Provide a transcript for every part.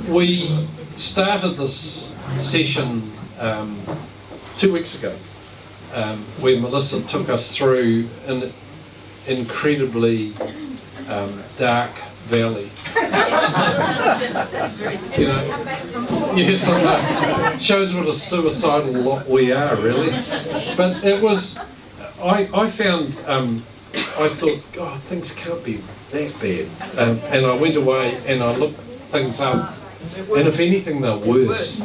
we started this session 2 weeks ago, where Melissa took us through an incredibly dark valley. You know, yes, I know. Shows what a suicidal lot we are, really. But it was, I found, I thought, God, things can't be that bad. And I went away and I looked things up, and if anything, they're worse.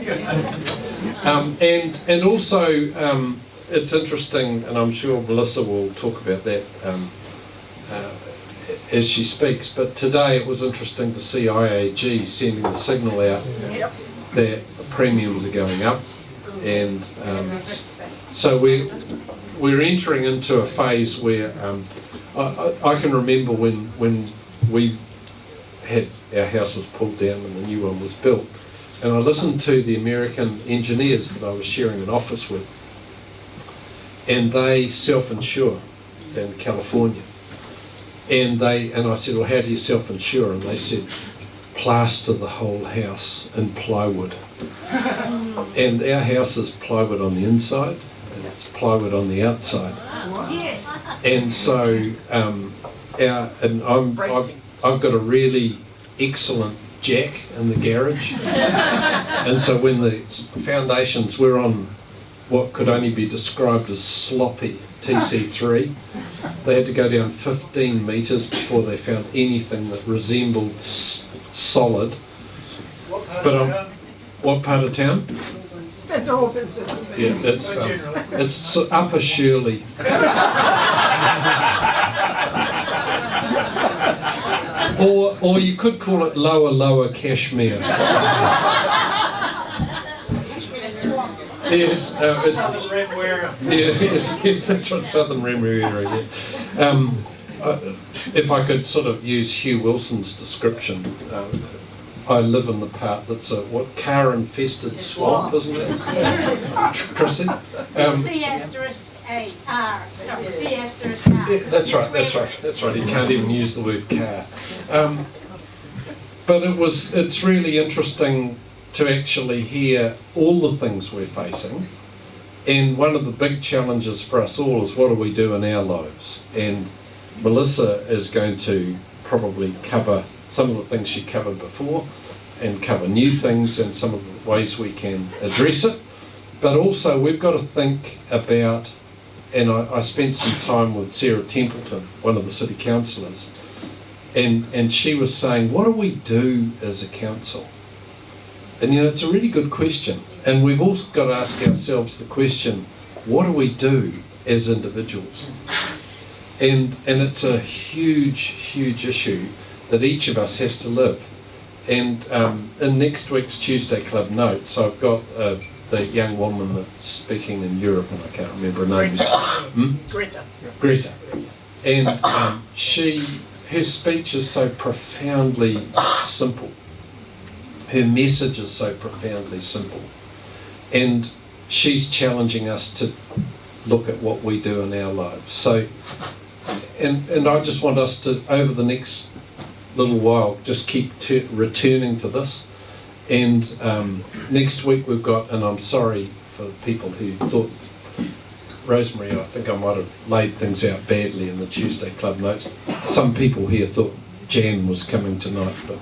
And also, it's interesting, and I'm sure Melissa will talk about that as she speaks, but today it was interesting to see IAG sending the signal out that the premiums are going up, and so we're entering into a phase where I can remember when we had our house was pulled down and the new one was built, and I listened to the American engineers that I was sharing an office with, and they self-insure in California. And I said, well, how do you self-insure? And they said, plaster the whole house in plywood. And our house is plywood on the inside, and it's plywood on the outside. Yes. And so, I've got a really excellent jack in the garage. And so when the foundations were on what could only be described as sloppy TC3, they had to go down 15 metres before they found anything that resembled solid. But what part of town? Yeah, it's Upper Shirley. or you could call it Lower Kashmir. Yes, Southern Remuera. Yes, that's what Southern Remuera. Yeah. If I could sort of use Hugh Wilson's description, I live in the part that's a car-infested swamp, isn't it, Chrissy? C***A*R. Sorry, C***R. Yeah, that's right. You can't even use the word car. But it's really interesting to actually hear all the things we're facing, and one of the big challenges for us all is what do we do in our lives. And Melissa is going to probably cover some of the things she covered before and cover new things and some of the ways we can address it. But also we've got to think about, and I spent some time with Sarah Templeton, one of the city councillors, and she was saying, what do we do as a council? And you know, it's a really good question, and we've also got to ask ourselves the question, what do we do as individuals? And it's a huge issue that each of us has to live. And in next week's Tuesday Club Notes, I've got the young woman that's speaking in Europe, and I can't remember her name. Greta. And her speech is so profoundly simple. Her message is so profoundly simple. And she's challenging us to look at what we do in our lives. So, and I just want us to, over the next little while, just keep returning to this. And next week we've got, and I'm sorry for people who thought, Rosemary, I think I might have laid things out badly in the Tuesday Club Notes. Some people here thought Jan was coming tonight, but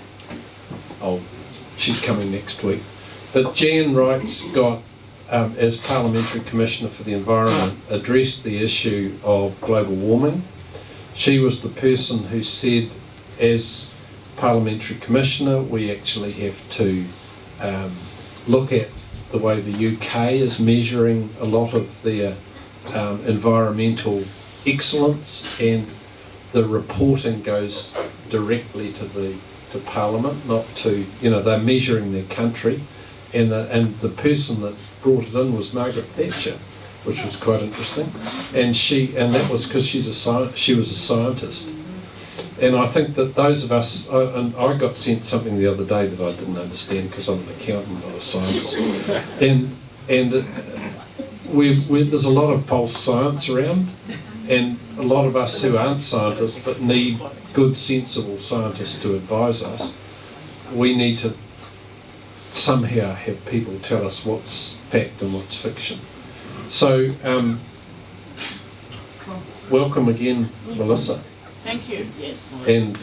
she's coming next week. But Jan Wright's got, as Parliamentary Commissioner for the Environment, addressed the issue of global warming. She was the person who said, as Parliamentary Commissioner, we actually have to look at the way the UK is measuring a lot of their environmental excellence, and the reporting goes directly to Parliament, not to, they're measuring their country, and the person that brought it in was Margaret Thatcher, which was quite interesting, and that was because she was a scientist. And I think that those of us, and I got sent something the other day that I didn't understand because I'm an accountant, not a scientist, and there's a lot of false science around, and a lot of us who aren't scientists but need good, sensible scientists to advise us, we need to somehow have people tell us what's fact and what's fiction. So, welcome again, Melissa. Thank you. Yes. And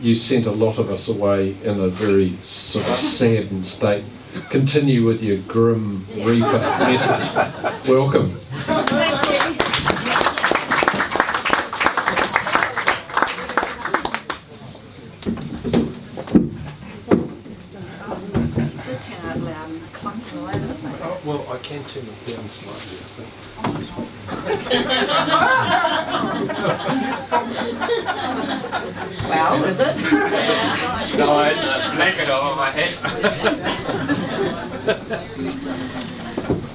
you sent a lot of us away in a very sort of saddened state. Continue with your grim Reaper message. Welcome. Thank you. Did turn out loud and clunky all over the place. Oh, well, I can turn it down slightly, I think. Well, is it? No, I had a blanket over my head.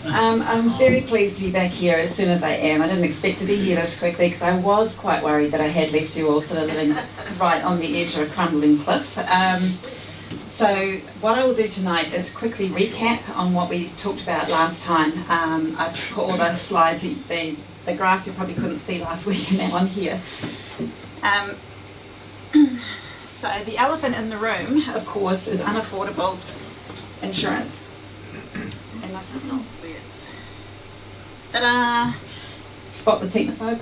I'm very pleased to be back here as soon as I am. I didn't expect to be here this quickly because I was quite worried that I had left you all sort of living right on the edge of a crumbling cliff. So what I will do tonight is quickly recap on what we talked about last time. I've put all the slides, the graphs you probably couldn't see last week are now on here. So the elephant in the room, of course, is unaffordable insurance. And this is not where it's... Ta-da! Spot the technophobe.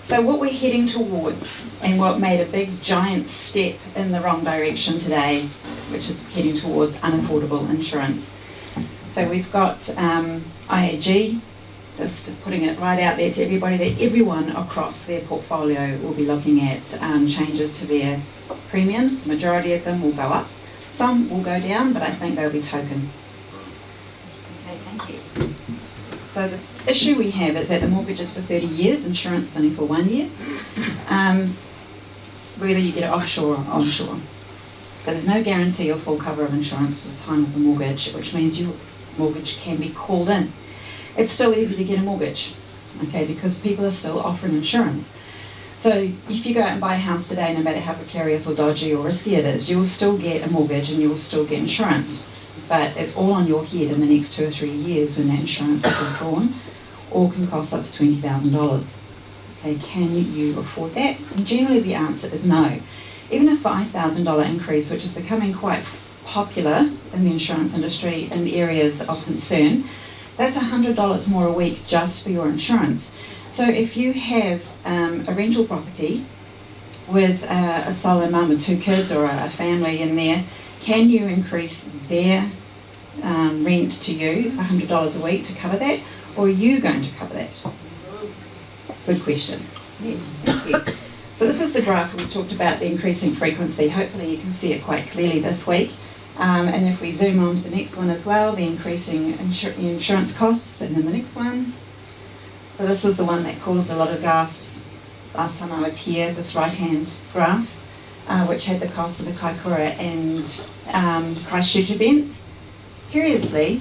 So what we're heading towards, and what made a big giant step in the wrong direction today, which is heading towards unaffordable insurance. So we've got IAG, just putting it right out there to everybody that everyone across their portfolio will be looking at changes to their premiums. Majority of them will go up. Some will go down, but I think they'll be token. Okay, thank you. So the issue we have is that the mortgage is for 30 years, insurance is only for 1 year, whether you get it offshore or onshore. So there's no guarantee or full cover of insurance for the time of the mortgage, which means your mortgage can be called in. It's still easy to get a mortgage, okay, because people are still offering insurance. So if you go out and buy a house today, no matter how precarious or dodgy or risky it is, you'll still get a mortgage and you'll still get insurance. But it's all on your head in the next 2 or 3 years when that insurance is withdrawn, or can cost up to $20,000. Okay, can you afford that? And generally the answer is no. Even a $5,000 increase, which is becoming quite popular in the insurance industry in areas of concern, that's $100 more a week just for your insurance. So if you have a rental property with a solo mum with 2 kids or a family in there, can you increase their rent to you $100 a week to cover that, or are you going to cover that? Good question. Yes, thank you. So this is the graph we talked about, the increasing frequency. Hopefully you can see it quite clearly this week. And if we zoom on to the next one as well, the increasing insurance costs, and then the next one. So this is the one that caused a lot of gasps last time I was here, this right-hand graph, which had the costs of the Kaikoura and Christchurch events. Curiously,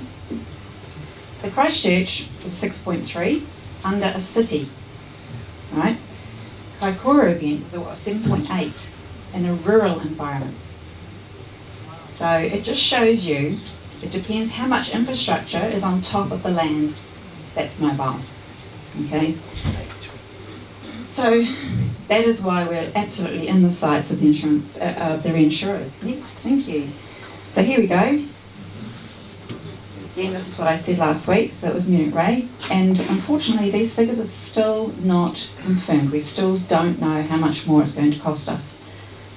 the Christchurch was 6.3 under a city, right? Kaikoura event was 7.8 in a rural environment. So it just shows you, it depends how much infrastructure is on top of the land that's mobile, okay? So that is why we're absolutely in the sights of the insurance, of the reinsurers. Next, thank you. So here we go. Again, this is what I said last week, so it was Munich Re, and unfortunately these figures are still not confirmed. We still don't know how much more it's going to cost us.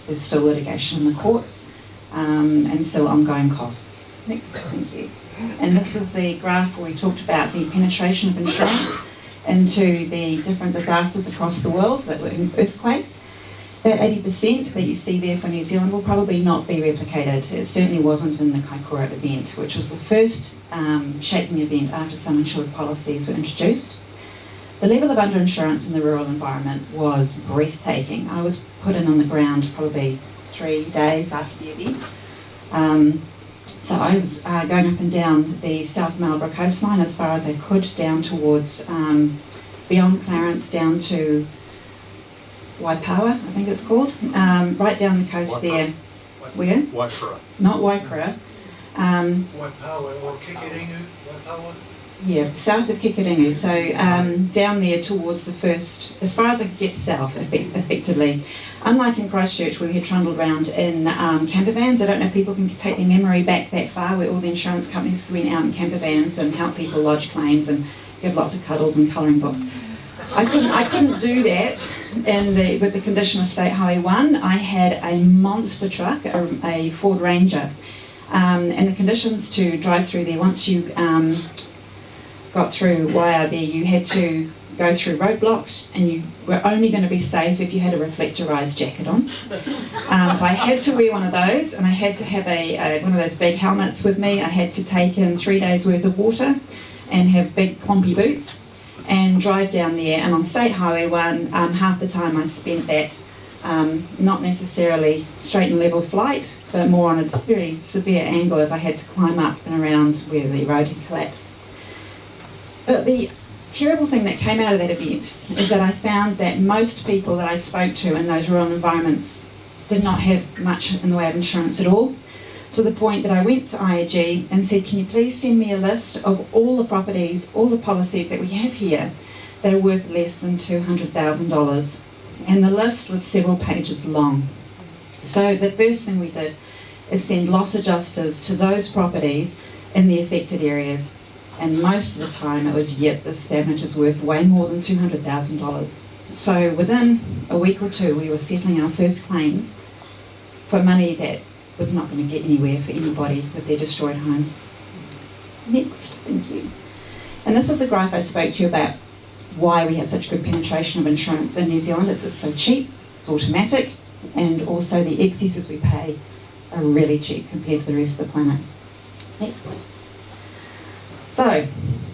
There's still litigation in the courts, and still ongoing costs. Next, thank you. And this was the graph where we talked about the penetration of insurance into the different disasters across the world that were earthquakes. That 80% that you see there for New Zealand will probably not be replicated. It certainly wasn't in the Kaikoura event, which was the first shaking event after some insured policies were introduced. The level of underinsurance in the rural environment was breathtaking. I was put in on the ground probably 3 days after the event. So I was going up and down the South Marlborough coastline as far as I could, down towards beyond Clarence, down to Waipawa, I think it's called, right down the coast there. Where? Waipara. Not Waipara. Waipawa or Kikeringu, Waipawa? Yeah, south of Kikaringu. So down there towards the first, as far as I could get south, effectively. Unlike in Christchurch, where we had trundled around in camper vans, I don't know if people can take their memory back that far, where all the insurance companies went out in camper vans and helped people lodge claims and give lots of cuddles and colouring books. I couldn't do that with the condition of State Highway 1. I had a monster truck, a Ford Ranger, and the conditions to drive through there, once you got through Waiā there, you had to go through roadblocks, and you were only going to be safe if you had a reflectorised jacket on. So I had to wear one of those, and I had to have one of those big helmets with me. I had to take in 3 days worth of water and have big clumpy boots and drive down there. And on State Highway 1, half the time I spent that not necessarily straight and level flight, but more on a very severe angle as I had to climb up and around where the road had collapsed. But the terrible thing that came out of that event is that I found that most people that I spoke to in those rural environments did not have much in the way of insurance at all, to the point that I went to IAG and said, can you please send me a list of all the properties, all the policies that we have here that are worth less than $200,000. And the list was several pages long. So the first thing we did is send loss adjusters to those properties in the affected areas. And most of the time it was, yep, this damage is worth way more than $200,000. So within a week or two, we were settling our first claims for money that was not going to get anywhere for anybody with their destroyed homes. Next, thank you. And this was the graph I spoke to you about why we have such good penetration of insurance in New Zealand. It's so cheap, it's automatic, and also the excesses we pay are really cheap compared to the rest of the planet. Next. So,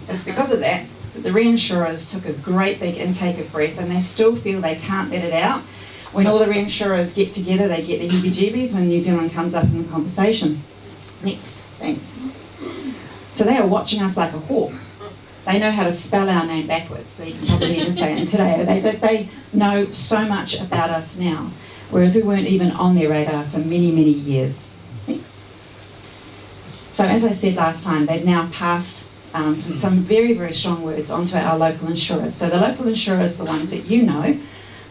it's because of that the reinsurers took a great big intake of breath, and they still feel they can't let it out. When all the reinsurers get together, they get the heebie-jeebies when New Zealand comes up in the conversation. Next, thanks. So they are watching us like a hawk. They know how to spell our name backwards, so you can probably even say it in today. They know so much about us now, whereas we weren't even on their radar for many, many years. Next. So as I said last time, they've now passed some very, very strong words onto our local insurers. So the local insurers are the ones that you know.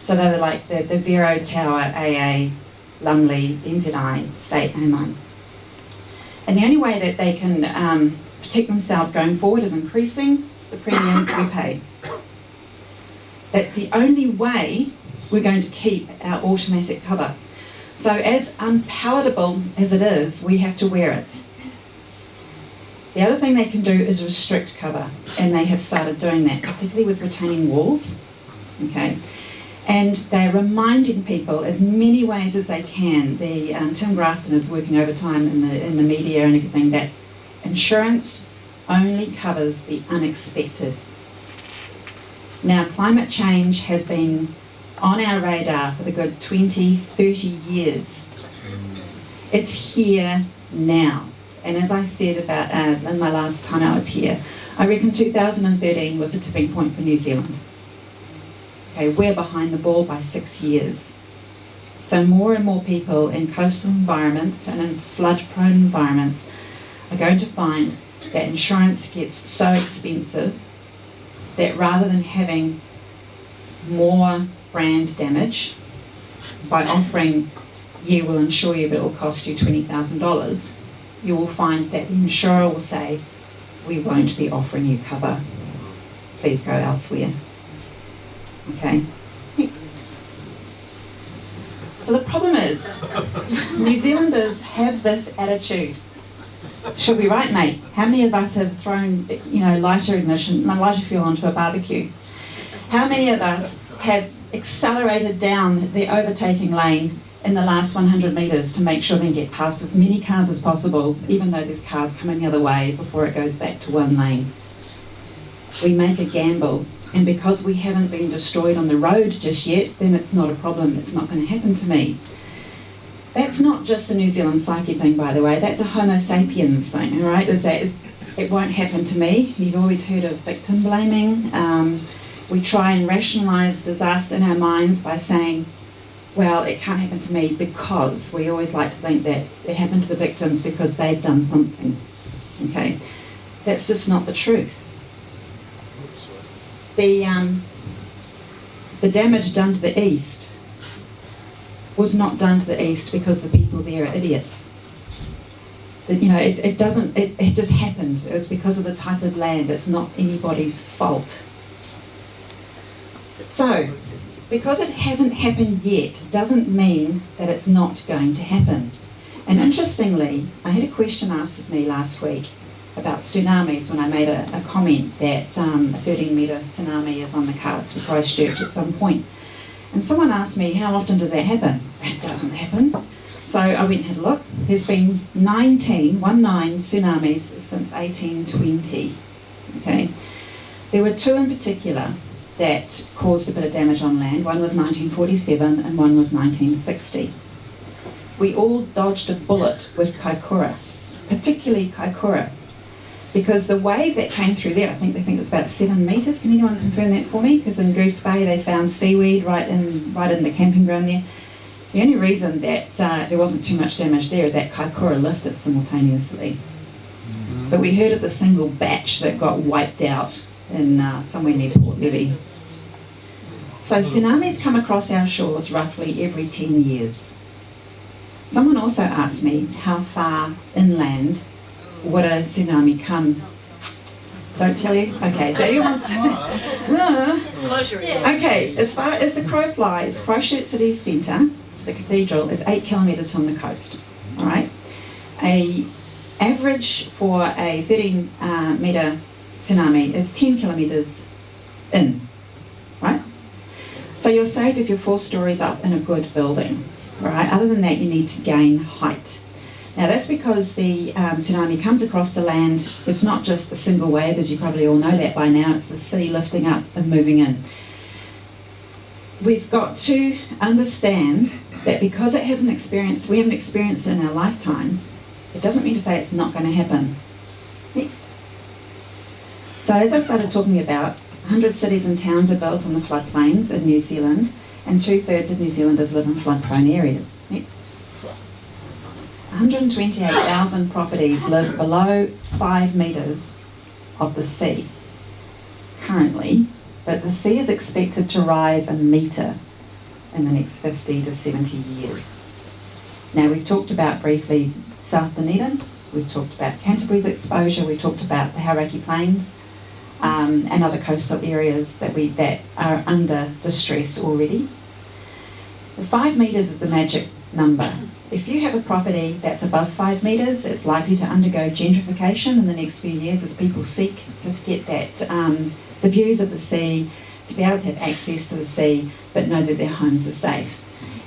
So they're like the Vero, Tower, AA, Lumley, NZI, State and mine. And the only way that they can protect themselves going forward is increasing the premiums we pay. That's the only way we're going to keep our automatic cover. So as unpalatable as it is, we have to wear it. The other thing they can do is restrict cover, and they have started doing that, particularly with retaining walls. Okay. And they're reminding people as many ways as they can. Tim Grafton is working overtime in the media and everything, that insurance only covers the unexpected. Now, climate change has been on our radar for the good 20, 30 years. It's here now. And as I said about in my last time I was here, I reckon 2013 was a tipping point for New Zealand. Okay, we're behind the ball by 6 years. So more and more people in coastal environments and in flood-prone environments are going to find that insurance gets so expensive that rather than having more brand damage by offering, yeah, we'll insure you, but it will cost you $20,000, you will find that the insurer will say, we won't be offering you cover. Please go elsewhere. Okay, next. So the problem is, New Zealanders have this attitude. Should be right, mate. How many of us have thrown, lighter fuel onto a barbecue? How many of us have accelerated down the overtaking lane in the last 100 metres to make sure they get past as many cars as possible, even though there's cars coming the other way, before it goes back to one lane? We make a gamble, and because we haven't been destroyed on the road just yet, then it's not a problem. It's not going to happen to me. That's not just a New Zealand psyche thing, by the way. That's a Homo sapiens thing, all right? It won't happen to me. You've always heard of victim blaming. We try and rationalise disaster in our minds by saying, well, it can't happen to me because we always like to think that it happened to the victims because they've done something. Okay? That's just not the truth. the damage done to the east was not done to the east because the people there are idiots. It just happened. It was because of the type of land. It's not anybody's fault. So, because it hasn't happened yet, doesn't mean that it's not going to happen. And interestingly, I had a question asked of me last week about tsunamis when I made a comment that a 13-metre tsunami is on the cards for Christchurch at some point. And someone asked me, how often does that happen? It doesn't happen. So I went and had a look. There's been 19 tsunamis since 1820. Okay, there were two in particular that caused a bit of damage on land. One was 1947 and one was 1960. We all dodged a bullet with Kaikoura, particularly Kaikoura, because the wave that came through there, I think it was about 7 metres. Can anyone confirm that for me? Because in Goose Bay they found seaweed right in the camping ground there. The only reason that there wasn't too much damage there is that Kaikoura lifted simultaneously. But we heard of the single batch that got wiped out in somewhere near Port Levy. So tsunamis come across our shores roughly every 10 years. Someone also asked me how far inland would a tsunami come. Don't tell you? Okay, so everyone's... Okay, as far as the crow flies, Christchurch City Centre, so the cathedral, is 8 kilometres from the coast. All right? A average for a 13-metre tsunami is 10 kilometres in, right? So you're safe if you're 4 stories up in a good building, right? Other than that, you need to gain height. Now that's because the tsunami comes across the land. It's not just a single wave, as you probably all know that by now. It's the sea lifting up and moving in. We've got to understand that because we haven't experienced it in our lifetime, it doesn't mean to say it's not going to happen. Next. So as I started talking about, 100 cities and towns are built on the floodplains in New Zealand, and 2/3 of New Zealanders live in flood-prone areas. Next. 128,000 properties live below 5 metres of the sea currently, but the sea is expected to rise a metre in the next 50 to 70 years. Now we've talked about briefly South Dunedin, we've talked about Canterbury's exposure, we've talked about the Hauraki Plains and other coastal areas that are under distress already. The 5 metres is the magic number. If you have a property that's above 5 metres, it's likely to undergo gentrification in the next few years as people seek to get that the views of the sea, to be able to have access to the sea, but know that their homes are safe.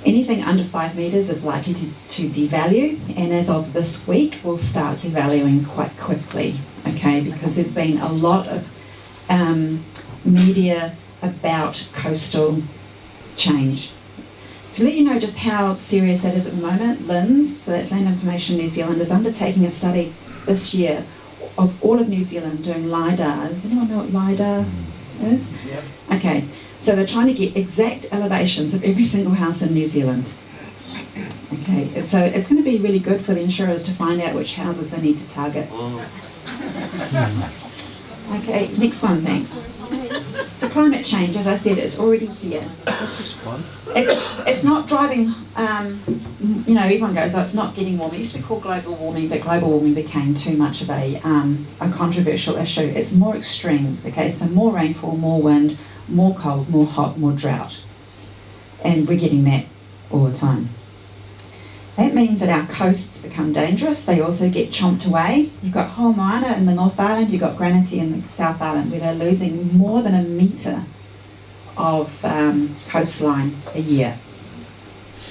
Anything under 5 metres is likely to devalue, and as of this week, will start devaluing quite quickly, okay, because there's been a lot of media about coastal change. To let you know just how serious that is at the moment, LINZ, so that's Land Information New Zealand, is undertaking a study this year of all of New Zealand doing LIDAR. Does anyone know what LIDAR is? Yep. Okay, so they're trying to get exact elevations of every single house in New Zealand. Okay, so it's going to be really good for the insurers to find out which houses they need to target. Okay, next one, thanks. So climate change, as I said, it's already here. This is fun. It's not driving, everyone goes, oh, it's not getting warmer. It used to be called global warming, but global warming became too much of a controversial issue. It's more extremes, okay? So more rainfall, more wind, more cold, more hot, more drought. And we're getting that all the time. That means that our coasts become dangerous. They also get chomped away. You've got Homoana in the North Island, you've got Granity in the South Island, where they're losing more than a metre of coastline a year.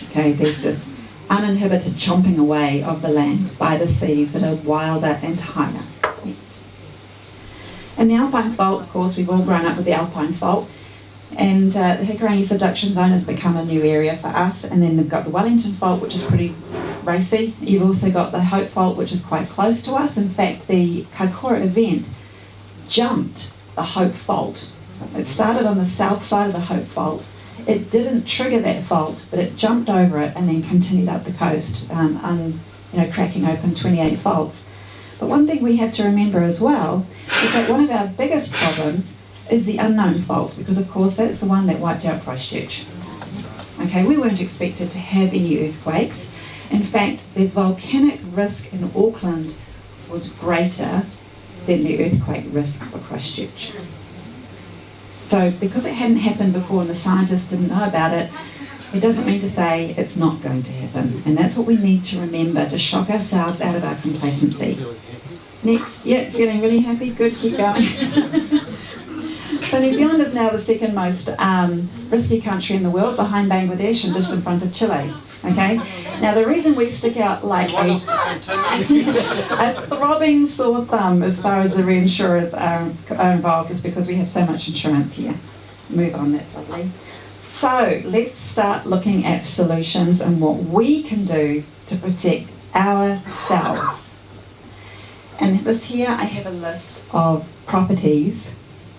Okay, there's this uninhibited chomping away of the land by the seas that are wilder and higher. Next. And the Alpine Fault, of course, we've all grown up with the Alpine Fault. And the Hikurangi Subduction Zone has become a new area for us. And then they've got the Wellington Fault, which is pretty racy. You've also got the Hope Fault, which is quite close to us. In fact, the Kaikoura event jumped the Hope Fault. It started on the south side of the Hope Fault. It didn't trigger that fault, but it jumped over it and then continued up the coast, cracking open 28 faults. But one thing we have to remember as well is that one of our biggest problems is the unknown fault, because of course that's the one that wiped out Christchurch. Okay, we weren't expected to have any earthquakes. In fact, the volcanic risk in Auckland was greater than the earthquake risk for Christchurch. So because it hadn't happened before and the scientists didn't know about it, it doesn't mean to say it's not going to happen. And that's what we need to remember, to shock ourselves out of our complacency. Next, yeah, feeling really happy, good, keep going. So New Zealand is now the second most risky country in the world, behind Bangladesh and just in front of Chile. Okay? Now the reason we stick out like a throbbing sore thumb as far as the reinsurers are involved is because we have so much insurance here. Move on, that's lovely. So let's start looking at solutions and what we can do to protect ourselves. And this here I have a list of properties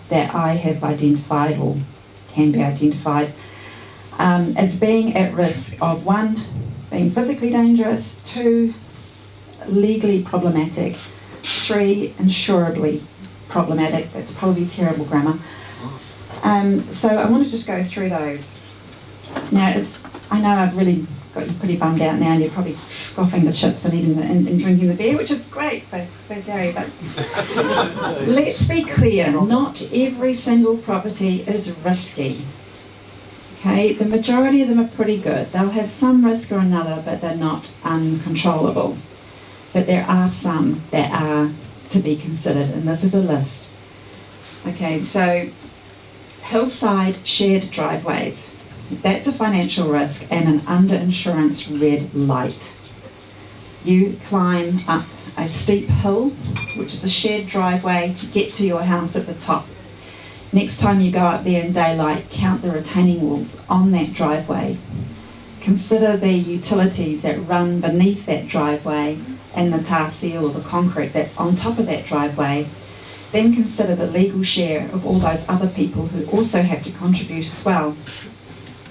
that I have identified or can be identified as being at risk of 1, being physically dangerous, 2, legally problematic, 3, insurably problematic. That's probably terrible grammar. So I want to just go through those. Now, I know I've really got you pretty bummed out now, and you're probably scoffing the chips and eating and drinking the beer, which is great for Gary, but let's be clear, not every single property is risky. Okay, the majority of them are pretty good. They'll have some risk or another, but they're not uncontrollable. But there are some that are to be considered, and this is a list. Okay, so hillside shared driveways. That's a financial risk and an under-insurance red light. You climb up a steep hill, which is a shared driveway, to get to your house at the top. Next time you go up there in daylight, count the retaining walls on that driveway. Consider the utilities that run beneath that driveway and the tar seal or the concrete that's on top of that driveway. Then consider the legal share of all those other people who also have to contribute as well.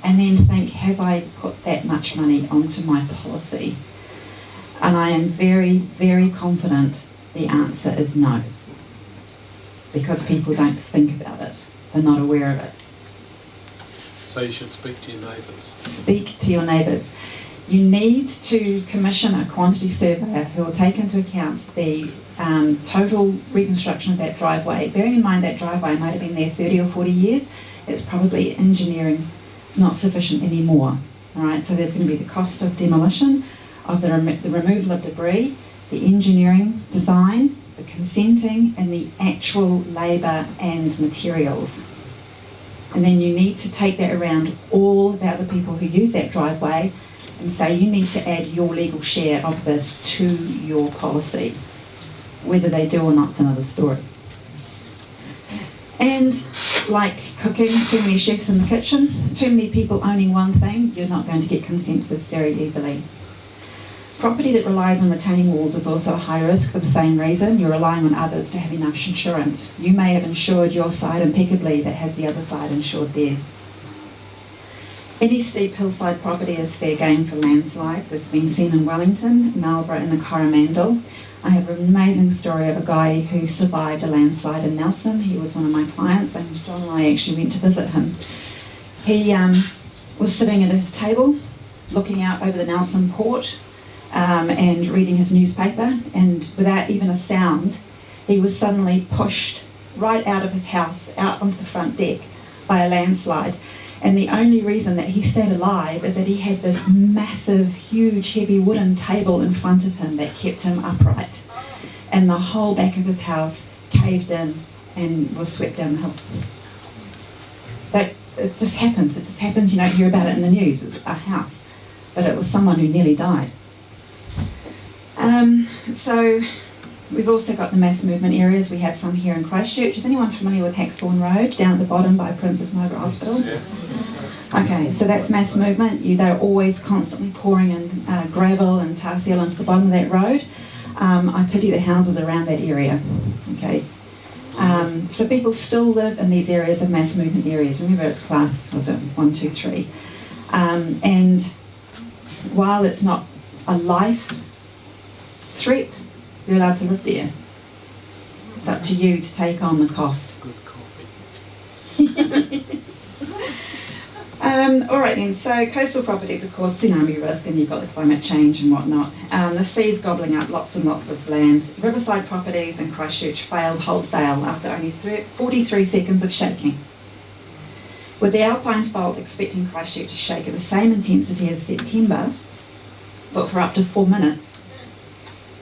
And then think, have I put that much money onto my policy? And I am very, very confident the answer is no. Because people don't think about it. They're not aware of it. So you should speak to your neighbours. Speak to your neighbours. You need to commission a quantity surveyor who will take into account the total reconstruction of that driveway. Bearing in mind that driveway might have been there 30 or 40 years, it's probably engineering. It's not sufficient anymore. All right, so there's going to be the cost of demolition, of the removal of debris, the engineering design, the consenting, and the actual labour and materials. And then you need to take that around all the other people who use that driveway and say you need to add your legal share of this to your policy. Whether they do or not's another story. And like cooking, too many chefs in the kitchen, too many people owning one thing, you're not going to get consensus very easily. Property that relies on retaining walls is also a high risk for the same reason. You're relying on others to have enough insurance. You may have insured your side impeccably, but has the other side insured theirs? Any steep hillside property is fair game for landslides. It's been seen in Wellington, Marlborough and the Coromandel. I have an amazing story of a guy who survived a landslide in Nelson. He was one of my clients, and John and I actually went to visit him. He was sitting at his table, looking out over the Nelson port, and reading his newspaper, and without even a sound, he was suddenly pushed right out of his house, out onto the front deck by a landslide. And the only reason that he stayed alive is that he had this massive, huge, heavy wooden table in front of him that kept him upright. And the whole back of his house caved in and was swept down the hill. It just happens. It just happens. You don't hear about it in the news. It's a house. But it was someone who nearly died. So we've also got the mass movement areas. We have some here in Christchurch. Is anyone familiar with Hackthorn Road, down at the bottom by Princess Margaret Hospital? Yes. Okay, so that's mass movement. They're always constantly pouring in gravel and tar seal into the bottom of that road. I pity the houses around that area. Okay, so people still live in these areas of mass movement areas. Remember, it's class, was it 1, 2, 3? And while it's not a life threat, you're allowed to live there. It's up to you to take on the cost. Good coffee. All right then, so coastal properties, of course, tsunami risk, and you've got the climate change and whatnot. The sea's gobbling up lots and lots of land. Riverside properties in Christchurch failed wholesale after only 43 seconds of shaking. With the Alpine fault expecting Christchurch to shake at the same intensity as September, but for up to 4 minutes,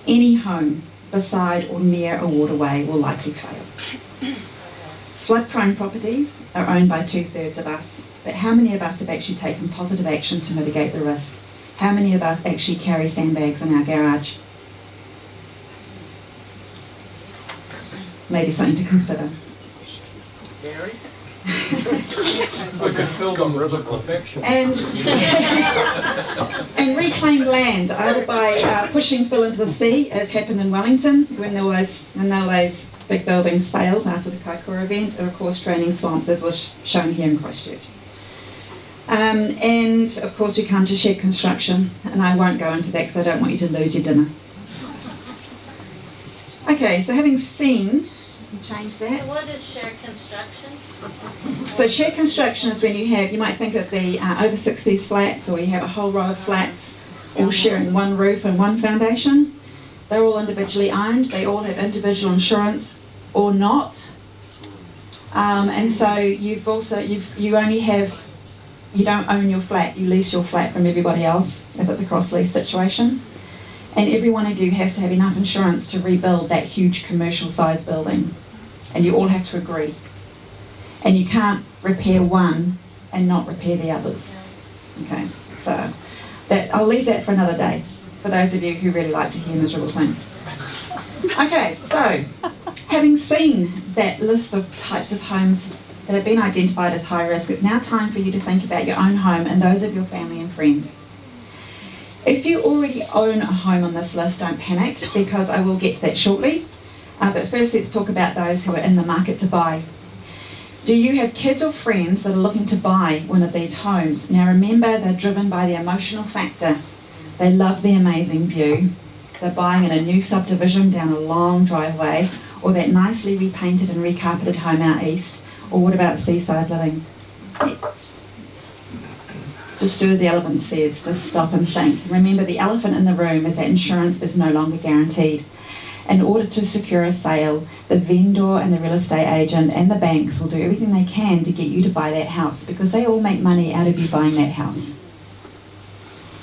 any home beside or near a waterway will likely fail. Flood-prone properties are owned by 2/3 of us, but how many of us have actually taken positive action to mitigate the risk? How many of us actually carry sandbags in our garage? Maybe something to consider. Gary? I can fill them with liquefaction. And and reclaimed land, either by pushing fill into the sea, as happened in Wellington when those big buildings failed after the Kaikoura event, or of course draining swamps, as was shown here in Christchurch. And of course we come to shared construction, and I won't go into that because I don't want you to lose your dinner. Okay, so having seen, change So that. what is shared construction? So shared construction is when you might think of the over 60s flats, or you have a whole row of flats all sharing one roof and one foundation. They're all individually owned, they all have individual insurance or not. And so you don't own your flat, you lease your flat from everybody else if it's a cross-lease situation. And every one of you has to have enough insurance to rebuild that huge commercial size building. And you all have to agree. And you can't repair one and not repair the others. Okay, so I'll leave that for another day, for those of you who really like to hear miserable things. Okay, so having seen that list of types of homes that have been identified as high risk, it's now time for you to think about your own home and those of your family and friends. If you already own a home on this list, don't panic, because I will get to that shortly. But first let's talk about those who are in the market to buy. Do you have kids or friends that are looking to buy one of these homes? Now remember, they're driven by the emotional factor. They love the amazing view. They're buying in a new subdivision down a long driveway, or that nicely repainted and recarpeted home out east. Or what about seaside living? Just do as the elephant says, just stop and think. Remember, the elephant in the room is that insurance is no longer guaranteed. In order to secure a sale, the vendor and the real estate agent and the banks will do everything they can to get you to buy that house, because they all make money out of you buying that house.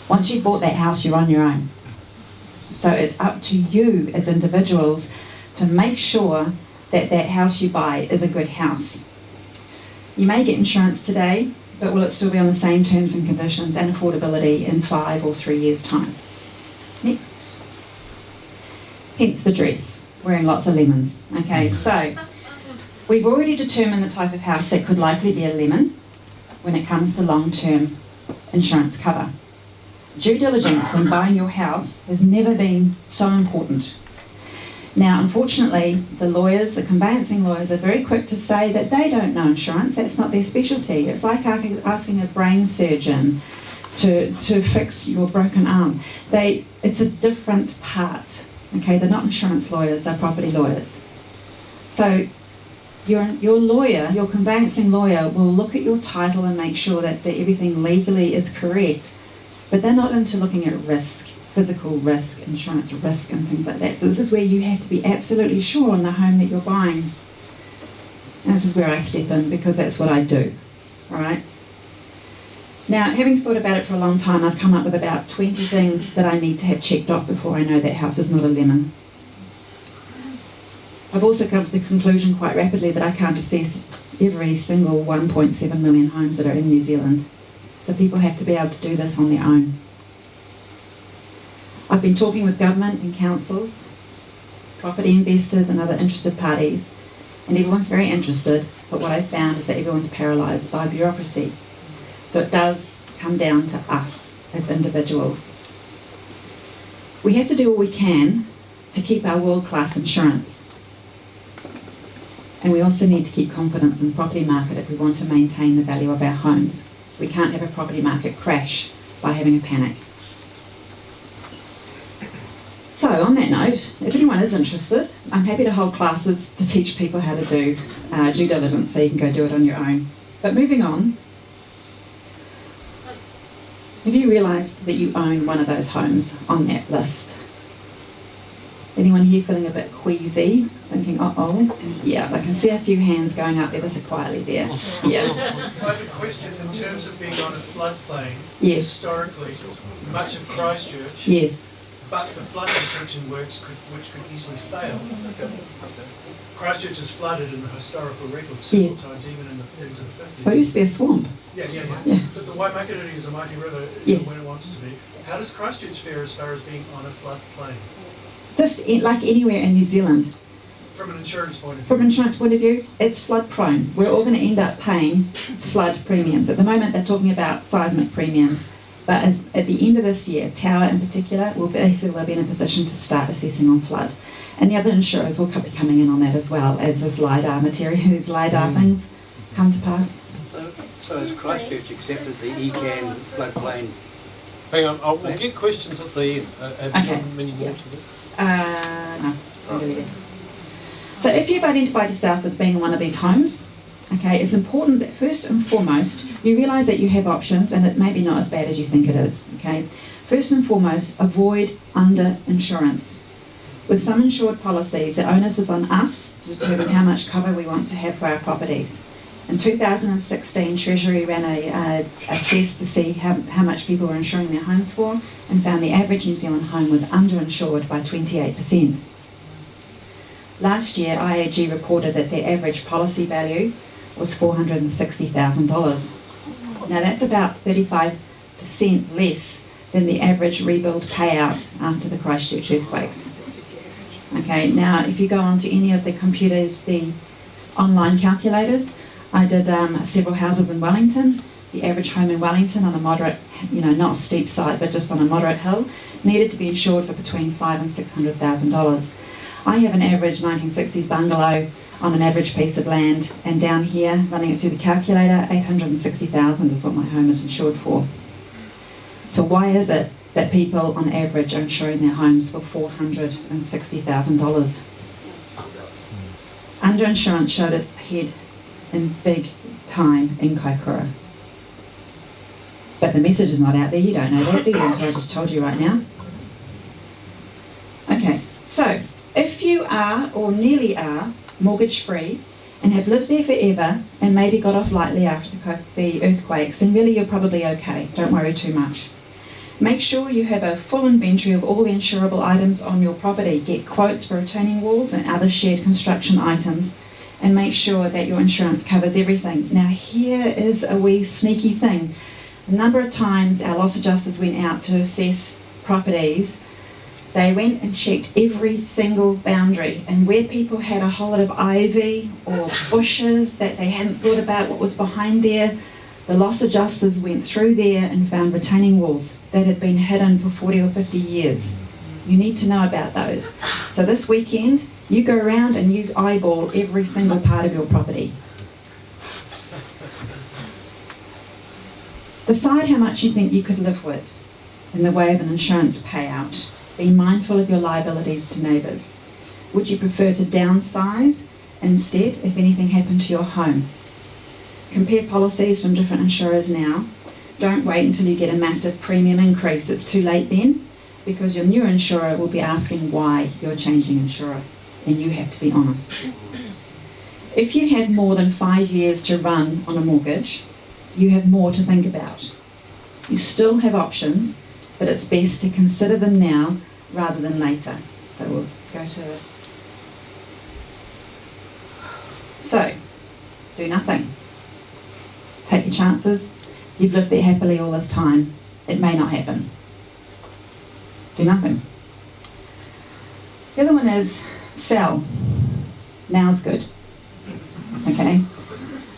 Once you've bought that house, you're on your own. So it's up to you as individuals to make sure that that house you buy is a good house. You may get insurance today, but will it still be on the same terms and conditions and affordability in 5 or 3 years' time? Next. Hence the dress, wearing lots of lemons. Okay, so we've already determined the type of house that could likely be a lemon when it comes to long-term insurance cover. Due diligence when buying your house has never been so important. Now, unfortunately, the conveyancing lawyers are very quick to say that they don't know insurance, that's not their specialty. It's like asking a brain surgeon to fix your broken arm. It's a different part. Okay, they're not insurance lawyers, they're property lawyers. So your lawyer, your conveyancing lawyer, will look at your title and make sure that everything legally is correct, but they're not into looking at risk, physical risk, insurance risk and things like that. So this is where you have to be absolutely sure on the home that you're buying. And this is where I step in, because that's what I do, all right? Now, having thought about it for a long time, I've come up with about 20 things that I need to have checked off before I know that house is not a lemon. I've also come to the conclusion quite rapidly that I can't assess every single 1.7 million homes that are in New Zealand. So people have to be able to do this on their own. I've been talking with government and councils, property investors and other interested parties, and everyone's very interested, but what I've found is that everyone's paralysed by bureaucracy. So it does come down to us as individuals. We have to do all we can to keep our world-class insurance. And we also need to keep confidence in the property market if we want to maintain the value of our homes. We can't have a property market crash by having a panic. So on that note, if anyone is interested, I'm happy to hold classes to teach people how to do due diligence, so you can go do it on your own. But moving on, have you realised that you own one of those homes on that list? Anyone here feeling a bit queasy, thinking, uh-oh? Yeah, I can see a few hands going up ever so quietly there. Yeah. I have a question in terms of being on a floodplain. Yes. Historically, much of Christchurch, Yes. but for flood protection works which could easily fail. Christchurch is flooded in the historical record several Yes. times, even into the 50s. Well, it used to be a swamp. Yeah. But the Waimakariri is a mighty river Yes. when it wants to be. How does Christchurch fare as far as being on a floodplain? Just like anywhere in New Zealand, From an insurance point of view? from an insurance point of view, it's flood prone. We're all going to end up paying flood premiums. At the moment, they're talking about seismic premiums. But at the end of this year, Tower in particular, they feel they'll be in a position to start assessing on flood. And the other insurers will be coming in on that as well, as this LiDAR material, these LiDAR things come to pass. So has Christchurch accepted the ECAN floodplain? Hang on, we'll get questions at the end. Have you Okay. got many more Yeah. to do? No, I'll do it again. So if you've identified yourself as being in one of these homes, okay, it's important that first and foremost, you realise that you have options and it may be not as bad as you think it is, okay? First and foremost, avoid under-insurance. With some insured policies, the onus is on us to determine how much cover we want to have for our properties. In 2016, Treasury ran a test to see how much people were insuring their homes for and found the average New Zealand home was underinsured by 28%. Last year, IAG reported that their average policy value was $460,000. Now that's about 35% less than the average rebuild payout after the Christchurch earthquakes. Okay, now if you go onto any of the computers, the online calculators, I did several houses in Wellington. The average home in Wellington on a moderate, not a steep side, but just on a moderate hill, needed to be insured for between $500,000 and $600,000. I have an average 1960s bungalow on an average piece of land, and down here, running it through the calculator, $860,000 is what my home is insured for. So why is it that people on average are insuring their homes for $460,000? Underinsurance showed its head in big time in Kaikoura. But the message is not out there, you don't know that, do you? Until I just told you right now. Okay, so if you are, or nearly are, mortgage free and have lived there forever and maybe got off lightly after the earthquakes, then really you're probably okay, don't worry too much. Make sure you have a full inventory of all the insurable items on your property. Get quotes for retaining walls and other shared construction items, and make sure that your insurance covers everything. Now here is a wee sneaky thing. A number of times our loss adjusters went out to assess properties. They went and checked every single boundary, and where people had a whole lot of ivy or bushes that they hadn't thought about what was behind there, the loss adjusters went through there and found retaining walls that had been hidden for 40 or 50 years. You need to know about those. So this weekend, you go around and you eyeball every single part of your property. Decide how much you think you could live with in the way of an insurance payout. Be mindful of your liabilities to neighbours. Would you prefer to downsize instead if anything happened to your home? Compare policies from different insurers now. Don't wait until you get a massive premium increase. It's too late then, because your new insurer will be asking why you're changing insurer, and you have to be honest. If you have more than 5 years to run on a mortgage, you have more to think about. You still have options, but it's best to consider them now rather than later. So we'll go to... So, do nothing. Take your chances. You've lived there happily all this time. It may not happen. Do nothing. The other one is sell. Now's good. Okay?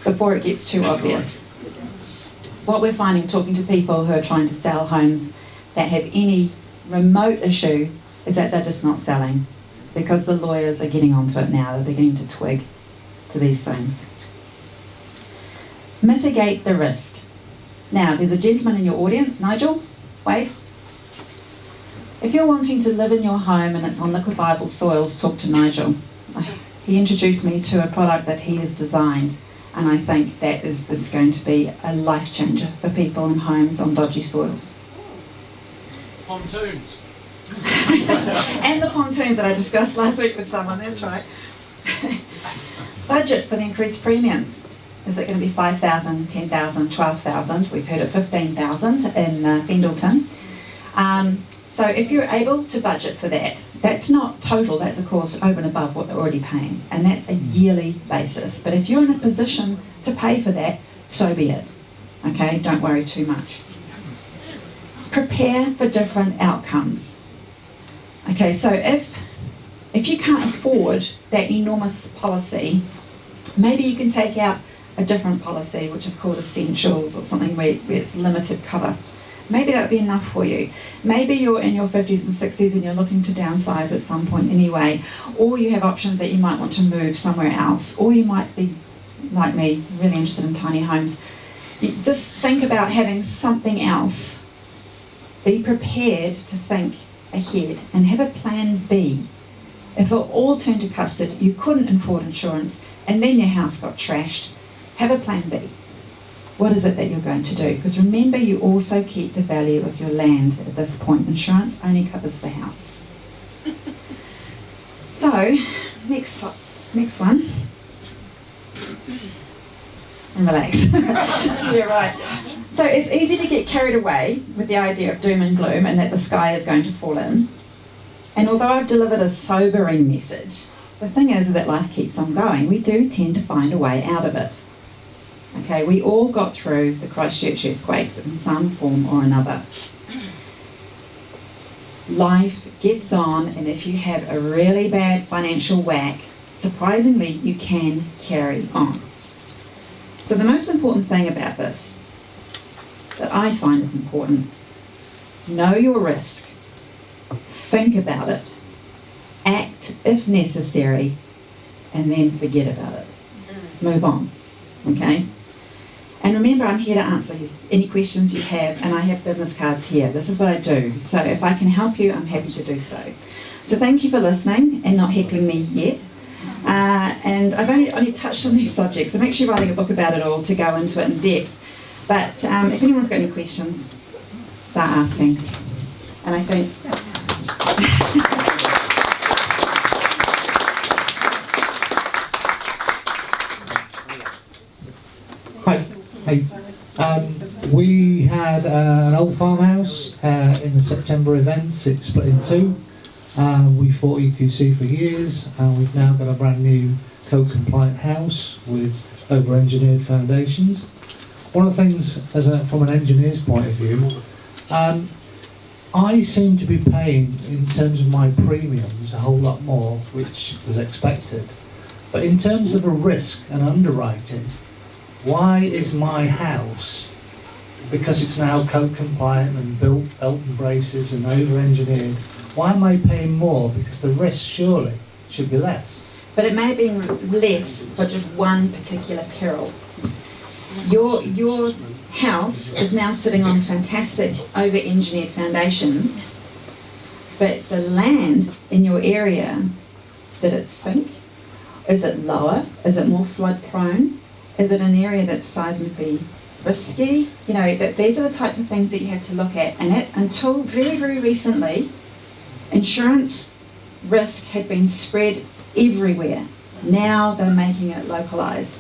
Before it gets too obvious. What we're finding talking to people who are trying to sell homes that have any remote issue is that they're just not selling, because the lawyers are getting onto it now. They're beginning to twig to these things. Mitigate the risk. Now, there's a gentleman in your audience, Nigel, wave. If you're wanting to live in your home and it's on liquid viable soils, talk to Nigel. He introduced me to a product that he has designed, and I think that is just going to be a life changer for people in homes on dodgy soils. Pontoons. And the pontoons that I discussed last week with someone, that's right. Budget for the increased premiums. Is it going to be 5,000, 10,000, 12,000? We've heard of 15,000 in Fendleton. So if you're able to budget for that, that's not total, that's of course over and above what they're already paying, and that's a yearly basis. But if you're in a position to pay for that, so be it. Okay, don't worry too much. Prepare for different outcomes. Okay, so if you can't afford that enormous policy, maybe you can take out a different policy which is called essentials or something where it's limited cover. Maybe that would be enough for you. Maybe you're in your 50s and 60s and you're looking to downsize at some point anyway, or you have options that you might want to move somewhere else, or you might be, like me, really interested in tiny homes. You just think about having something else. Be prepared to think ahead and have a plan B. If it all turned to custard, you couldn't afford insurance, and then your house got trashed, have a plan B. What is it that you're going to do? Because remember, you also keep the value of your land at this point. Insurance only covers the house. So, next one. And relax. Yeah, right. So it's easy to get carried away with the idea of doom and gloom and that the sky is going to fall in. And although I've delivered a sobering message, the thing is that life keeps on going. We do tend to find a way out of it. Okay, we all got through the Christchurch earthquakes in some form or another. Life gets on, and if you have a really bad financial whack, surprisingly, you can carry on. So the most important thing about this, that I find is important, know your risk, think about it, act if necessary, and then forget about it. Move on, okay? And remember, I'm here to answer any questions you have, and I have business cards here. This is what I do. So if I can help you, I'm happy to do so. So thank you for listening and not heckling me yet. And I've only touched on these subjects. I'm actually writing a book about it all to go into it in depth. But if anyone's got any questions, start asking. And I think... Hi. Hey. We had an old farmhouse in the September events. It split in two. We fought EQC for years, and we've now got a brand new code-compliant house with over-engineered foundations. One of the things, from an engineer's point of view, I seem to be paying, in terms of my premiums, a whole lot more, which was expected. But in terms of a risk and underwriting, why is my house, because it's now code compliant and built belt and braces and over-engineered, why am I paying more? Because the risk surely should be less. But it may have been less for just one particular peril. Your house is now sitting on fantastic over-engineered foundations, but the land in your area, did it sink? Is it lower? Is it more flood prone? Is it an area that's seismically risky? You know, these are the types of things that you have to look at. And until very, very recently, insurance risk had been spread everywhere. Now they're making it localised.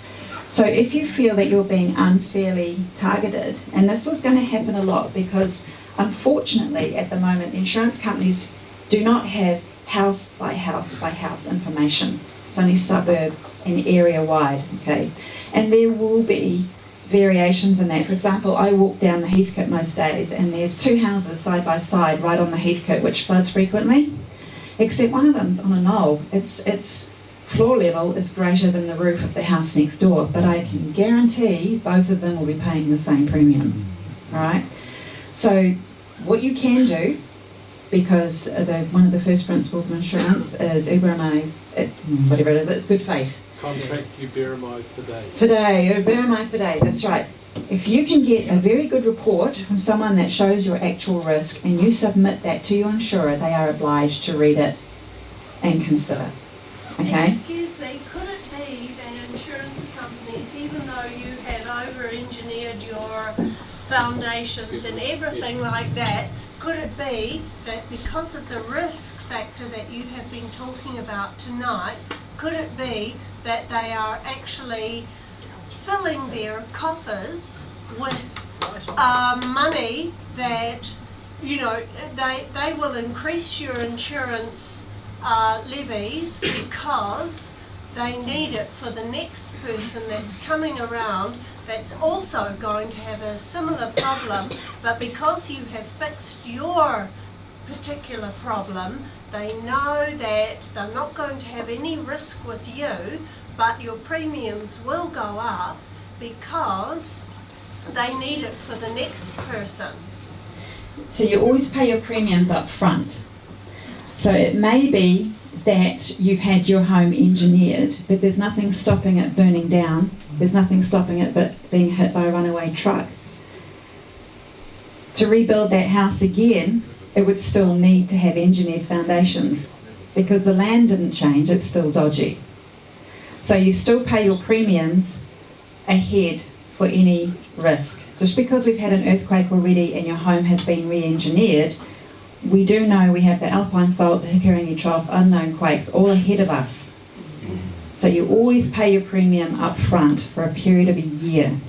So if you feel that you're being unfairly targeted, and this was going to happen a lot because unfortunately at the moment insurance companies do not have house by house by house information. It's only suburb and area wide, okay? And there will be variations in that. For example, I walk down the Heathcote most days and there's two houses side by side right on the Heathcote which floods frequently, except one of them's on a knoll. Its floor level is greater than the roof of the house next door, but I can guarantee both of them will be paying the same premium, all right? So what you can do because one of the first principles of insurance is whatever it is, it's good faith. Contract uberamo fidei. Fidei, uberamo fidei, that's right. If you can get a very good report from someone that shows your actual risk and you submit that to your insurer, they are obliged to read it and consider. Okay? Excuse me, could it be that insurance companies, even though you have over-engineered your foundations and everything like that, could it be that because of the risk factor that you have been talking about tonight, could it be that they are actually filling their coffers with money that, you know, they will increase your insurance levies because they need it for the next person that's coming around that's also going to have a similar problem, but because you have fixed your particular problem, they know that they're not going to have any risk with you, but your premiums will go up because they need it for the next person. So you always pay your premiums up front. So it may be that you've had your home engineered, but there's nothing stopping it burning down. There's nothing stopping it but being hit by a runaway truck. To rebuild that house again, it would still need to have engineered foundations because the land didn't change, it's still dodgy. So you still pay your premiums ahead for any risk. Just because we've had an earthquake already and your home has been re-engineered, we do know we have the Alpine Fault, the Hikurangi Trough, unknown quakes all ahead of us. So you always pay your premium up front for a period of a year.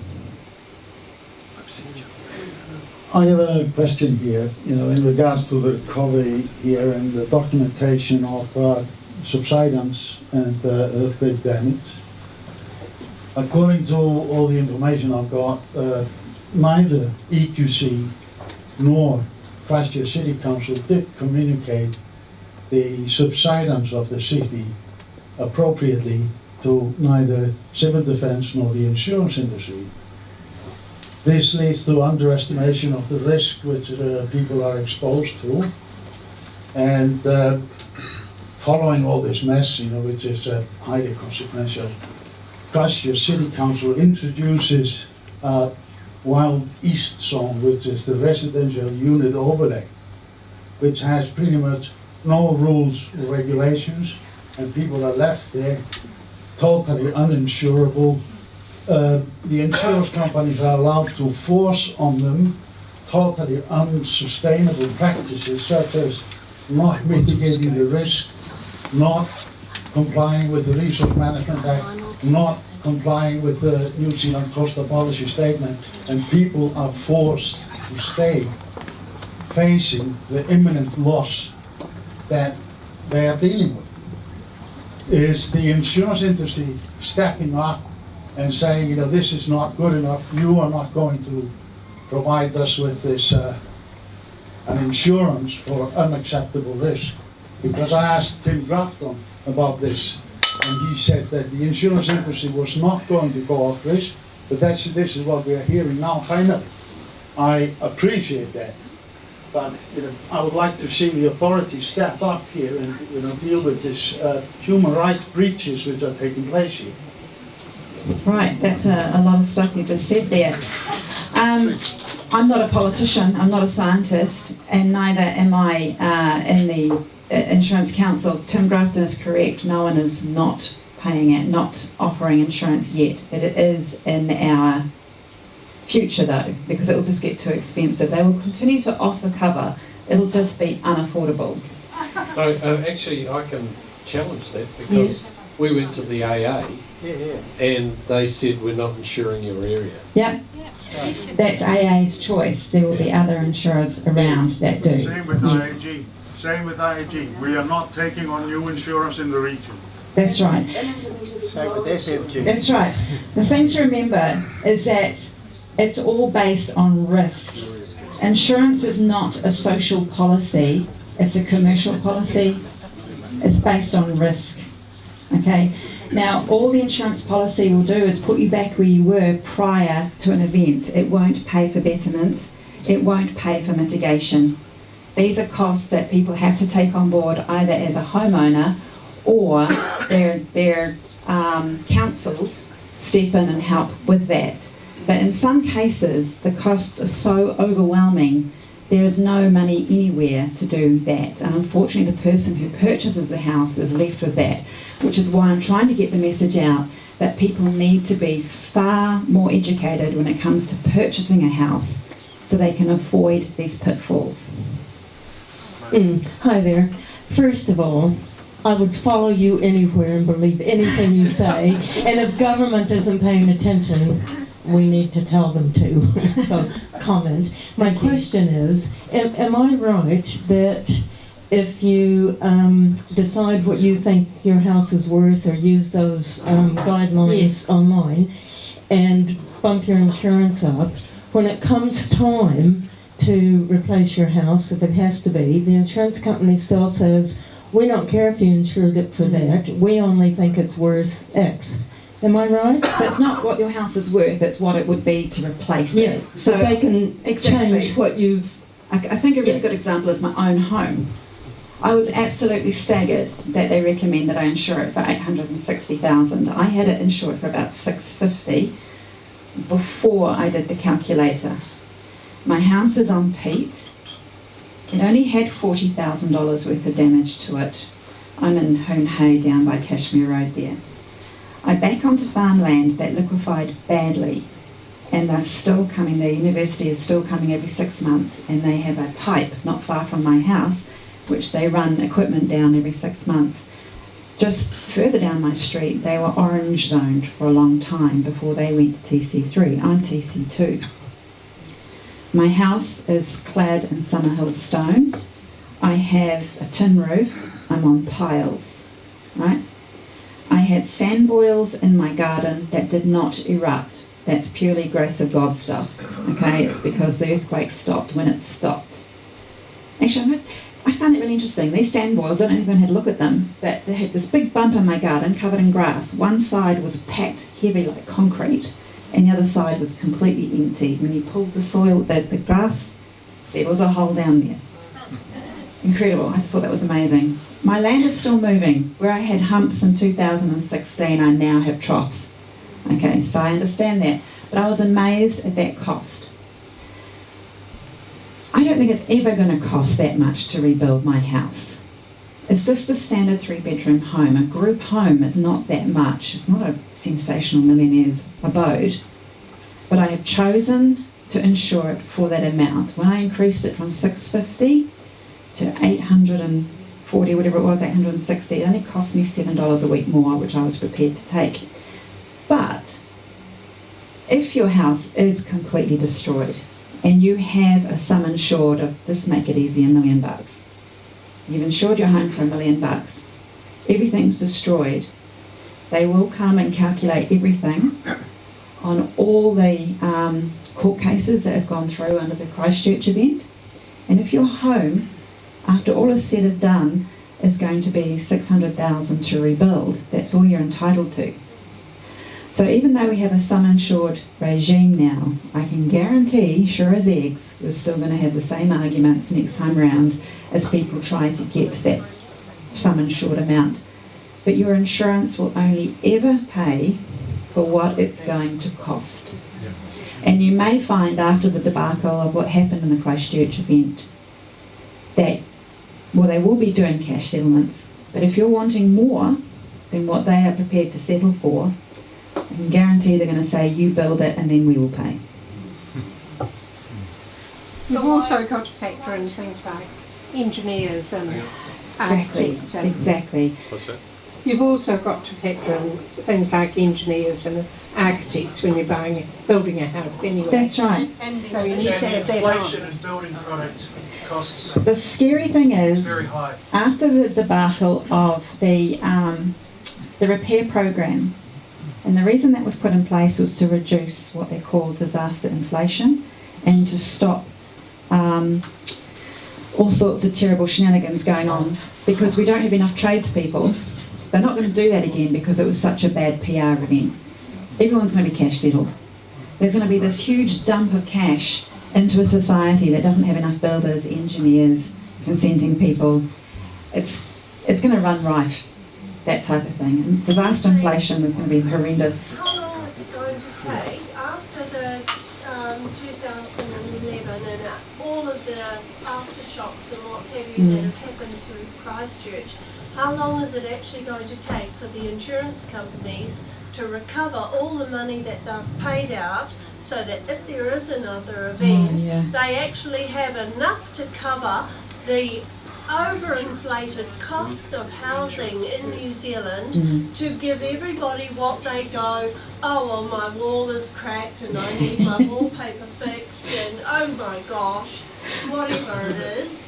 I have a question here, in regards to the recovery here and the documentation of subsidence and earthquake damage. According to all the information I've got, neither EQC nor Christchurch City Council did communicate the subsidence of the city appropriately to neither civil defence nor the insurance industry. This leads to underestimation of the risk which people are exposed to, and following all this mess, which is highly consequential, Christchurch City Council introduces Wild East Zone, which is the residential unit overlay, which has pretty much no rules or regulations, and people are left there totally uninsurable. The insurance companies are allowed to force on them totally unsustainable practices, such as not mitigating the risk, not complying with the Resource Management Act, not complying with the New Zealand Coastal Policy Statement, and people are forced to stay facing the imminent loss that they are dealing with. Is the insurance industry stepping up and saying, this is not good enough, you are not going to provide us with this an insurance for unacceptable risk? Because I asked Tim Grafton about this, and he said that the insurance industry was not going to go off risk, but this is what we are hearing now finally. I appreciate that, but I would like to see the authorities step up here and deal with this human rights breaches which are taking place here. Right, that's a lot of stuff you just said there. I'm not a politician, I'm not a scientist, and neither am I in the Insurance Council. Tim Grafton is correct, no one is not paying it, not offering insurance yet. It is in our future though, because it will just get too expensive. They will continue to offer cover, it'll just be unaffordable. Actually, I can challenge that because we went to the AA and they said we're not insuring your area. Yeah, that's AA's choice. There will be other insurers around that do. Same with IAG. Same with IAG. We are not taking on new insurance in the region. That's right. Same with FMG. That's right. The thing to remember is that it's all based on risk. Insurance is not a social policy, it's a commercial policy. It's based on risk. Okay? Now, all the insurance policy will do is put you back where you were prior to an event. It won't pay for betterment. It won't pay for mitigation. These are costs that people have to take on board either as a homeowner or their councils step in and help with that. But in some cases, the costs are so overwhelming, there is no money anywhere to do that. And unfortunately, the person who purchases the house is left with that, which is why I'm trying to get the message out that people need to be far more educated when it comes to purchasing a house so they can avoid these pitfalls. Hi there. First of all, I would follow you anywhere and believe anything you say. And if government isn't paying attention, we need to tell them to. So, comment. My question is, am I right that if you decide what you think your house is worth or use those guidelines online and bump your insurance up, when it comes time to replace your house, if it has to be, the insurance company still says, we don't care if you insured it for that, we only think it's worth X. Am I right? So it's not what your house is worth, it's what it would be to replace it. So they can change what you've... I think a really good example is my own home. I was absolutely staggered that they recommend that I insure it for $860,000. I had it insured for about $650,000 before I did the calculator. My house is on peat. It only had $40,000 worth of damage to it. I'm in Hoon Hay down by Cashmere Road there. I back onto farmland that liquefied badly, and they're still coming, the university is still coming every 6 months, and they have a pipe not far from my house, which they run equipment down every 6 months. Just further down my street, they were orange zoned for a long time before they went to TC3. I'm TC2. My house is clad in Summerhill stone. I have a tin roof. I'm on piles, right? I had sand boils in my garden that did not erupt. That's purely grace of God stuff, okay? It's because the earthquake stopped when it stopped. Actually, I found it really interesting. These sand boils, I don't even had a look at them, but they had this big bump in my garden covered in grass. One side was packed heavy like concrete, and the other side was completely empty. When you pulled the soil, the grass, there was a hole down there. Incredible. I just thought that was amazing. My land is still moving. Where I had humps in 2016, I now have troughs. Okay, so I understand that. But I was amazed at that cost. I don't think it's ever going to cost that much to rebuild my house. It's just a standard 3-bedroom home. A group home is not that much. It's not a sensational millionaire's abode. But I have chosen to insure it for that amount. When I increased it from $650 to $840, whatever it was, $860, it only cost me $7 a week more, which I was prepared to take. But if your house is completely destroyed and you have a sum insured of, just make it easy, $1 million. You've insured your home for $1 million. Everything's destroyed. They will come and calculate everything on all the court cases that have gone through under the Christchurch event. And if your home, after all is said and done, is going to be $600,000 to rebuild, that's all you're entitled to. So even though we have a sum insured regime now, I can guarantee, sure as eggs, we're still going to have the same arguments next time round as people try to get to that sum insured amount. But your insurance will only ever pay for what it's going to cost. And you may find after the debacle of what happened in the Christchurch event that, well, they will be doing cash settlements, but if you're wanting more than what they are prepared to settle for, I can guarantee they're going to say, you build it and then we will pay. You've also got to factor in things like engineers and architects. Exactly. What's that? You've also got to factor in things like engineers and architects when you're building a house anyway. That's right. And So you need to And add that inflation on. and building product costs The scary thing is is, very high. after the debacle of the repair program, and the reason that was put in place was to reduce what they call disaster inflation and to stop all sorts of terrible shenanigans going on, because we don't have enough tradespeople. They're not going to do that again because it was such a bad PR event. Everyone's going to be cash settled. There's going to be this huge dump of cash into a society that doesn't have enough builders, engineers, consenting people. It's going to run rife, that type of thing. And disaster inflation is going to be horrendous. How long is it going to take after the 2011 and all of the aftershocks and what have you that have happened through Christchurch? How long is it actually going to take for the insurance companies to recover all the money that they've paid out, so that if there is another event, they actually have enough to cover the overinflated cost of housing in New Zealand to give everybody what they go, oh well, my wall is cracked and I need my wallpaper fixed, and oh my gosh, whatever it is.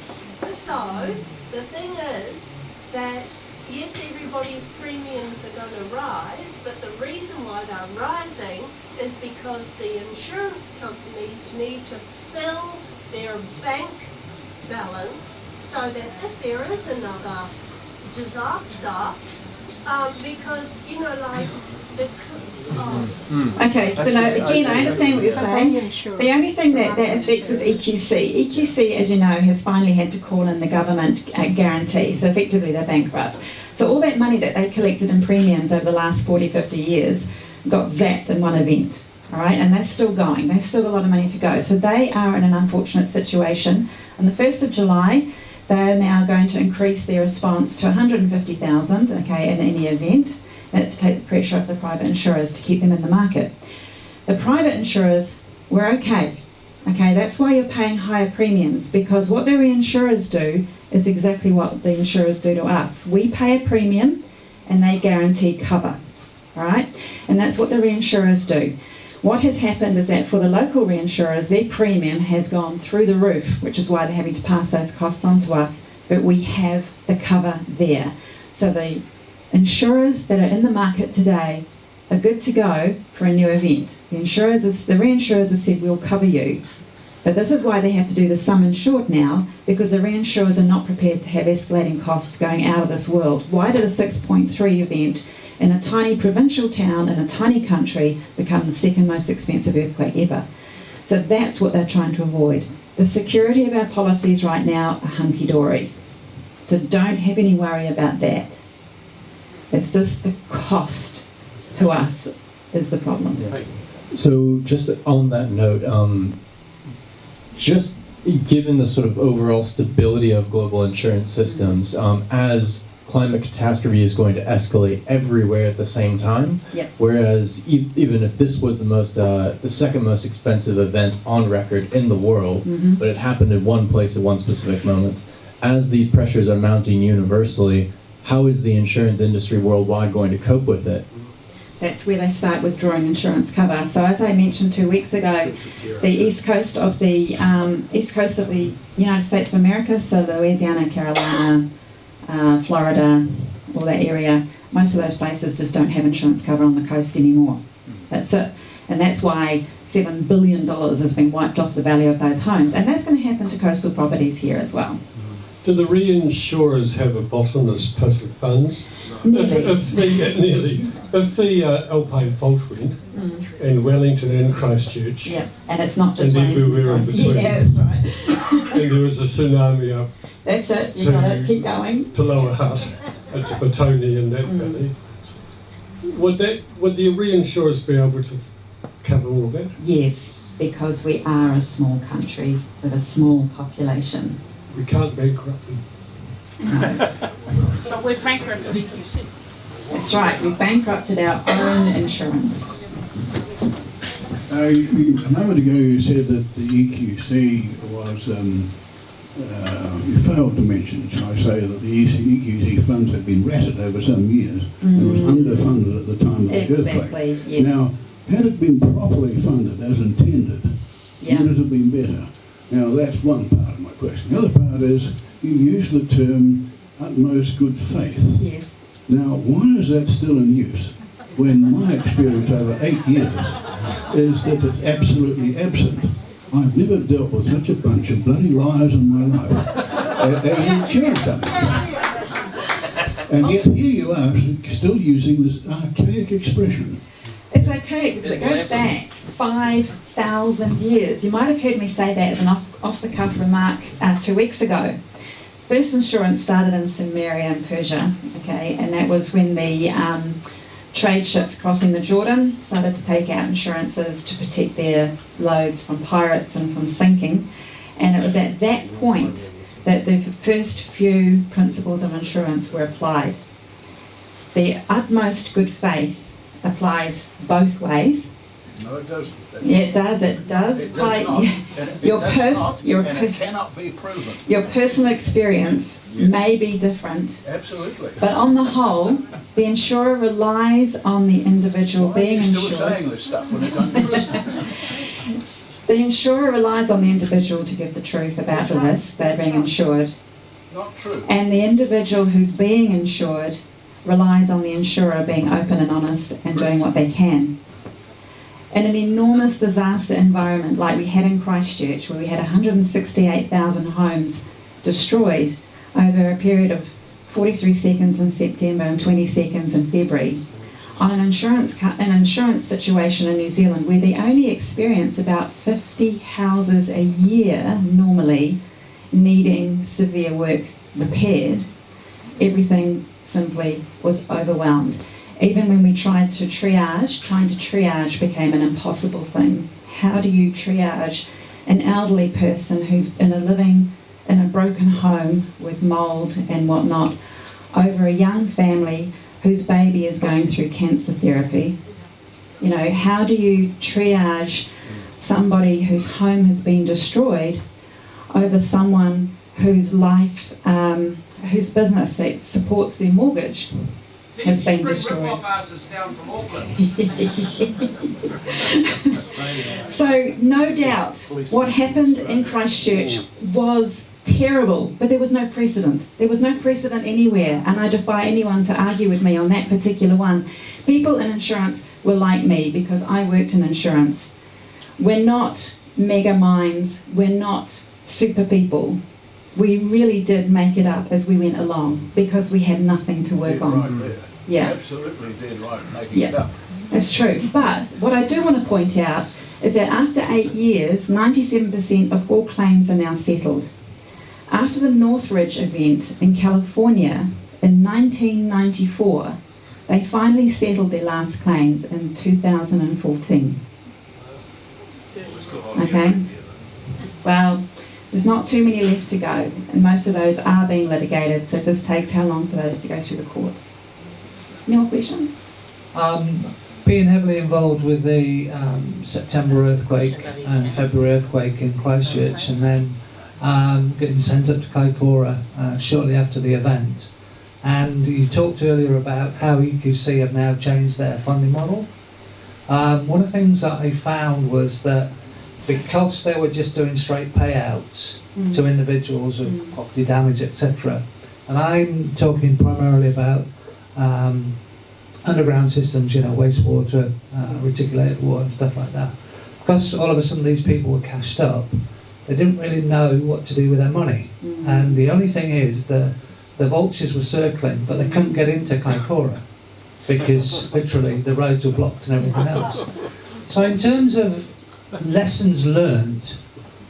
So the thing is that yes, everybody's premiums are going to rise, but the reason why they're rising is because the insurance companies need to fill their bank balance so that if there is another disaster, because, you know, like the... Okay, so now again, I understand what you're saying. The only thing that affects is EQC. EQC, as you know, has finally had to call in the government guarantee, so effectively they're bankrupt. So all that money that they collected in premiums over the last 40, 50 years got zapped in one event, all right? And they're still going. They've still got a lot of money to go. So they are in an unfortunate situation. On the 1st of July, they are now going to increase their response to 150,000, okay, in any event. That's to take the pressure off the private insurers to keep them in the market. The private insurers were okay. Okay, that's why you're paying higher premiums, because what the reinsurers do is exactly what the insurers do to us. We pay a premium and they guarantee cover, all right? And that's what the reinsurers do. What has happened is that for the local reinsurers, their premium has gone through the roof, which is why they're having to pass those costs on to us, but we have the cover there. So the insurers that are in the market today are good to go for a new event. The reinsurers have said, we'll cover you. But this is why they have to do the sum insured now, because the reinsurers are not prepared to have escalating costs going out of this world. Why did a 6.3 event in a tiny provincial town in a tiny country become the second most expensive earthquake ever? So that's what they're trying to avoid. The security of our policies right now are hunky-dory. So don't have any worry about that. It's just the cost to us is the problem. So just on that note, just given the sort of overall stability of global insurance systems, as climate catastrophe is going to escalate everywhere at the same time, whereas even if this was the second most expensive event on record in the world, but it happened in one place at one specific moment, as the pressures are mounting universally, how is the insurance industry worldwide going to cope with it? That's where they start withdrawing insurance cover. So as I mentioned 2 weeks ago, the east coast of the United States of America, so Louisiana, Carolina, Florida, all that area, most of those places just don't have insurance cover on the coast anymore. That's it. And that's why $7 billion has been wiped off the value of those homes. And that's going to happen to coastal properties here as well. Do the reinsurers have a bottomless pit of funds? Nearly. If the Alpine fault went, and Wellington and Christchurch, and it's not just and everywhere in between, that's right. and there was a tsunami up. That's it. You got to keep going. To Lower Hutt, and to Petone and that valley. Would the reinsurers be able to cover all that? Yes, because we are a small country with a small population. We can't bankrupt them. But we've bankrupted EQC. That's right, we've bankrupted our own insurance. A moment ago you said that the EQC was, you failed to mention, shall I say, that the EQC funds had been ratted over some years and was underfunded at the time of the earthquake. Yes. Now, had it been properly funded as intended, would it have been better? Now, that's one part of my question. The other part is, you use the term utmost good faith. Yes. Now, why is that still in use? When my experience over 8 years is that it's absolutely absent. I've never dealt with such a bunch of bloody liars in my life as an insurance company. And yet here you are still using this archaic expression. It's okay because it goes back 5,000 years. You might have heard me say that as an off-the-cuff remark 2 weeks ago. first insurance started in Sumeria in Persia, okay, and that was when the trade ships crossing the Jordan started to take out insurances to protect their loads from pirates and from sinking. And it was at that point that the first few principles of insurance were applied. The utmost good faith applies both ways. No, it doesn't. Yeah, it does. It does. It does not. And it does not, and it cannot be proven. Your personal experience Yes. may be different, Absolutely. but on the whole, the insurer relies on the individual Why are being you still insured. saying this stuff when it's untrue? The insurer relies on the individual to give the truth about the risk they're being insured, Not true. and the individual who's being insured relies on the insurer being open and honest and doing what they can. In an enormous disaster environment like we had in Christchurch, where we had 168,000 homes destroyed over a period of 43 seconds in September and 20 seconds in February, on an insurance situation in New Zealand where they only experience about 50 houses a year normally needing severe work repaired, everything simply was overwhelmed. Even when we tried to triage, trying to triage became an impossible thing. How do you triage an elderly person who's living in a broken home with mould and whatnot over a young family whose baby is going through cancer therapy? You know, how do you triage somebody whose home has been destroyed over someone whose life, whose business that supports their mortgage has been destroyed? So no doubt what happened in Christchurch was terrible, but there was no precedent. There was no precedent anywhere, and I defy anyone to argue with me on that particular one. People in insurance were like me because I worked in insurance. We're not mega minds, we're not super people. We really did make it up as we went along because we had nothing to work on. Right there. Yeah. Absolutely dead right making it up. That's true. But what I do want to point out is that after 8 years, 97% of all claims are now settled. After the Northridge event in California in 1994, they finally settled their last claims in 2014. Okay? Well, there's not too many left to go, and most of those are being litigated, so it just takes how long for those to go through the courts. Any more questions? Being heavily involved with the September earthquake and February earthquake in Christchurch, and then getting sent up to Kaikoura shortly after the event. And you talked earlier about how EQC have now changed their funding model. One of the things that I found was that because they were just doing straight payouts to individuals of property damage, etc., and I'm talking primarily about underground systems, you know, wastewater, reticulated water and stuff like that. Because all of a sudden these people were cashed up, they didn't really know what to do with their money. And the only thing is the vultures were circling, but they couldn't get into Kaikoura because literally the roads were blocked and everything else. So in terms of lessons learned,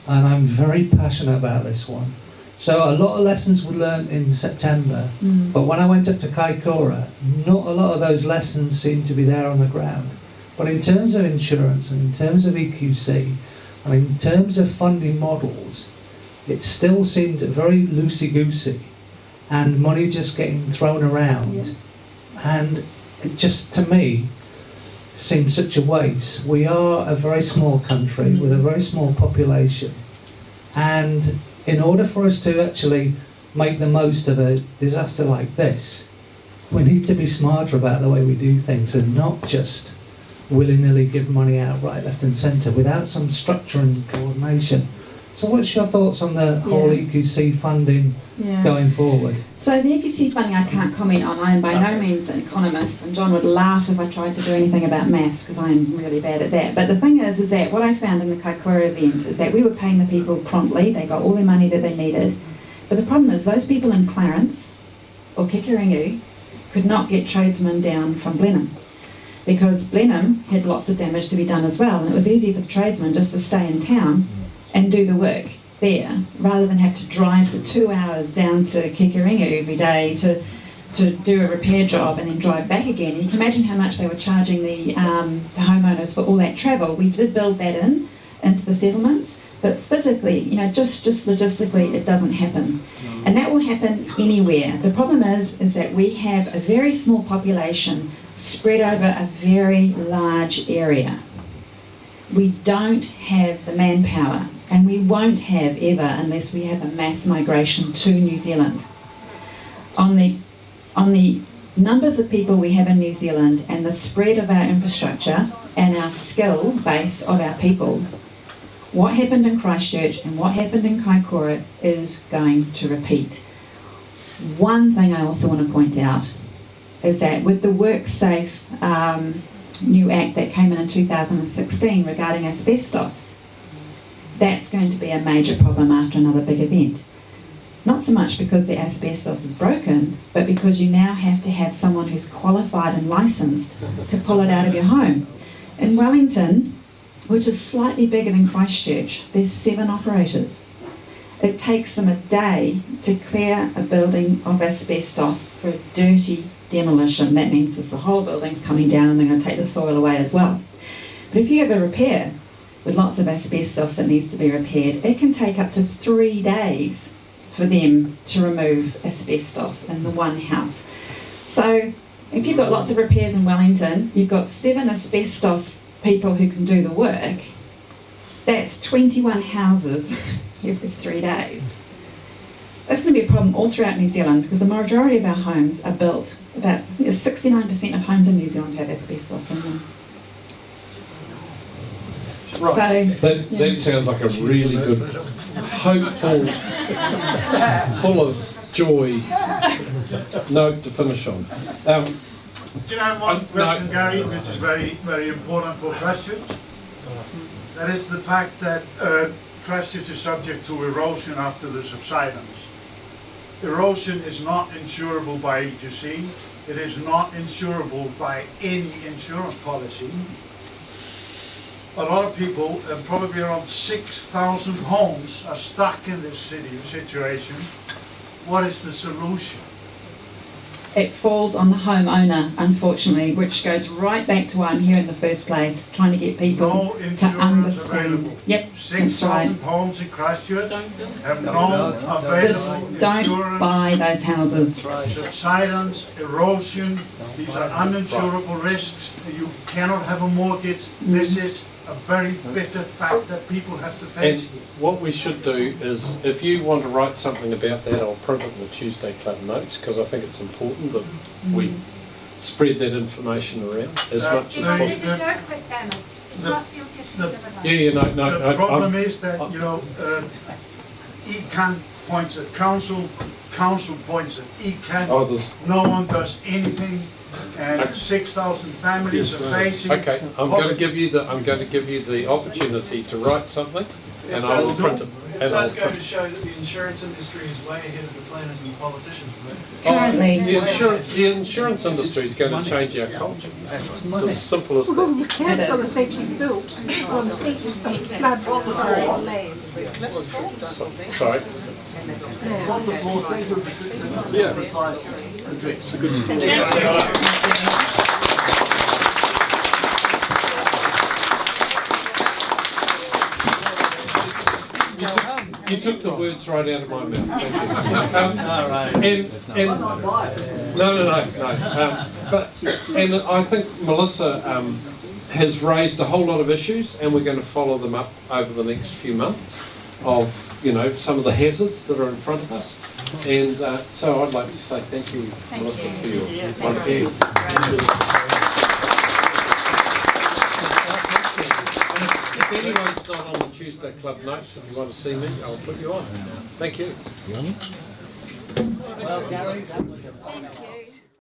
and I'm very passionate about this one, so a lot of lessons were learned in September, but when I went up to Kaikoura, not a lot of those lessons seemed to be there on the ground. But in terms of insurance, and in terms of EQC, and in terms of funding models, it still seemed very loosey-goosey, and money just getting thrown around. And it just, to me, seemed such a waste. We are a very small country with a very small population, and in order for us to actually make the most of a disaster like this, we need to be smarter about the way we do things and not just willy-nilly give money out right, left and centre without some structure and coordination. So what's your thoughts on the whole EQC funding going forward? So the EQC funding I can't comment on. I am by no means an economist, and John would laugh if I tried to do anything about maths because I'm really bad at that. But the thing is that what I found in the Kaikoura event is that we were paying the people promptly. They got all the money that they needed. But the problem is those people in Clarence or Kikeringu could not get tradesmen down from Blenheim, because Blenheim had lots of damage to be done as well, and it was easy for the tradesmen just to stay in town and do the work. there, rather than have to drive the 2 hours down to Kikeringa every day to do a repair job and then drive back again. And you can imagine how much they were charging the homeowners for all that travel. We did build that into the settlements, but physically, you know, just logistically, it doesn't happen. And that will happen anywhere. The problem is that we have a very small population spread over a very large area. We don't have the manpower, and we won't have ever unless we have a mass migration to New Zealand. On the numbers of people we have in New Zealand and the spread of our infrastructure and our skills base of our people, what happened in Christchurch and what happened in Kaikoura is going to repeat. One thing I also want to point out is that with the WorkSafe new act that came in 2016 regarding asbestos, that's going to be a major problem after another big event. Not so much because the asbestos is broken, but because you now have to have someone who's qualified and licensed to pull it out of your home. In Wellington, which is slightly bigger than Christchurch, there's 7 operators. It takes them a day to clear a building of asbestos for a dirty demolition. That means that the whole building's coming down and they're going to take the soil away as well. But if you have a repair with lots of asbestos that needs to be repaired, it can take up to 3 days for them to remove asbestos in the one house. So if you've got lots of repairs in Wellington, you've got 7 asbestos people who can do the work, that's 21 houses every 3 days. That's going to be a problem all throughout New Zealand because the majority of our homes are built, about 69% of homes in New Zealand have asbestos in them. Right. So, that sounds like a really good, hopeful, full of joy note to finish on. You know, one question, Gary, which is very, very important for Christchurch. That is the fact that Christchurch is subject to erosion after the subsidence. Erosion is not insurable by EQC. It is not insurable by any insurance policy. A lot of people, probably around 6,000 homes, are stuck in this situation. What is the solution? it falls on the homeowner, unfortunately, which goes right back to why I'm here in the first place, trying to get people to understand. Available. Yep, that's right. 6,000 homes in Christchurch have no available Just don't buy those houses. Subsidence, erosion, these are uninsurable risks. You cannot have a mortgage. This is a very bitter fact that people have to face. And what we should do is, if you want to write something about that, I'll print it in the Tuesday Club notes, because I think it's important that we spread that information around as much as possible. This is earthquake damage. It's not future No. The problem is that, you know, ECAN points at council points at ECAN. No one does anything. And 6,000 families are facing. Okay, I'm going to give you the opportunity to write something, and I will print it. It does go to show that the insurance industry is way ahead of the planners and the politicians. Currently, the insurance industry is going to change our culture. It's as simple as that. Well, the council has actually built on flood land. Sorry. Wonderful, thank you for Yeah. precise address. It's a good You took the words right out of my mouth. Thank you. No. But I think Melissa has raised a whole lot of issues, and we're going to follow them up over the next few months of, you know, some of the hazards that are in front of us. And so I'd like to say thank you, Melissa, for your wonderful. If anyone's not on the Tuesday Club notes, if you want to see me, I'll put you on. Thank you. Well, Gary, that was a